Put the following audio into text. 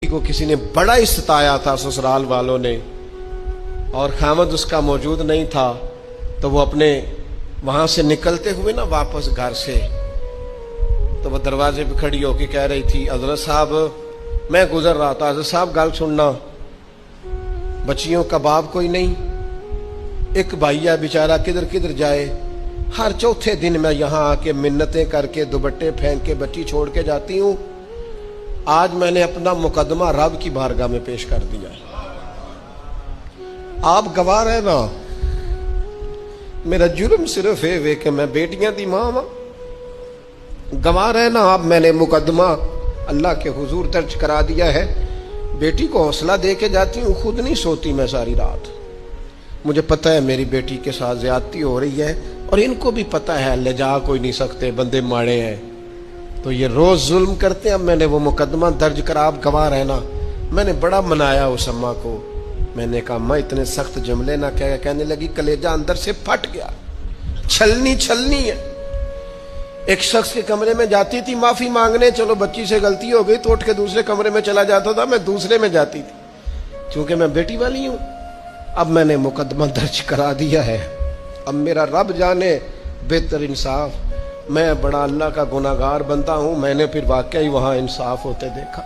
کو किसी ने बड़ा ही सताया था ससुराल वालों ने, और खामद उसका मौजूद नहीं था, तो वो अपने वहां से निकलते हुए ना वापस घर से, तो वो दरवाजे पे खड़ी होके कह रही थी, हजरत साहब मैं गुजर रहा था, हजरत साहब गल सुनना, बच्चियों का बाप कोई नहीं, एक भाईया बेचारा किधर किधर जाए, हर चौथे दिन मैं यहाँ आके मिन्नतें करके दुपट्टे फेंक के बच्ची छोड़ के जाती हूँ। आज मैंने अपना मुकदमा रब की बारगाह में पेश कर दिया है, आप गवाह है ना, मेरा जुर्म सिर्फ है वे कि मैं बेटियां दी मां वा, गवाह है ना आप, मैंने मुकदमा अल्लाह के हुजूर दर्ज करा दिया है। बेटी को हौसला दे के जाती हूँ, खुद नहीं सोती मैं सारी रात, मुझे पता है मेरी बेटी के साथ ज्यादती हो रही है, और इनको भी पता है ले जा कोई नहीं सकते, बंदे माड़े हैं, तो ये रोज जुल्म करते हैं। अब मैंने वो मुकदमा दर्ज करा, आप गवाह रहना। मैंने बड़ा मनाया उस अम्मा को, मैंने कहा अम्मा इतने सख्त जुमले ना कह, कहने लगी कलेजा अंदर से फट गया, छलनी छलनी है। एक शख्स के कमरे में जाती थी माफी मांगने, चलो बच्ची से गलती हो गई तो उठ के दूसरे कमरे में चला जाता था, मैं दूसरे में जाती थी, क्योंकि मैं बेटी वाली हूं। अब मैंने मुकदमा दर्ज करा दिया है, अब मेरा रब जाने बेहतर इंसाफ, मैं बड़ा अल्लाह का गुनाहगार बनता हूं। मैंने फिर वाकई वहां इंसाफ होते देखा।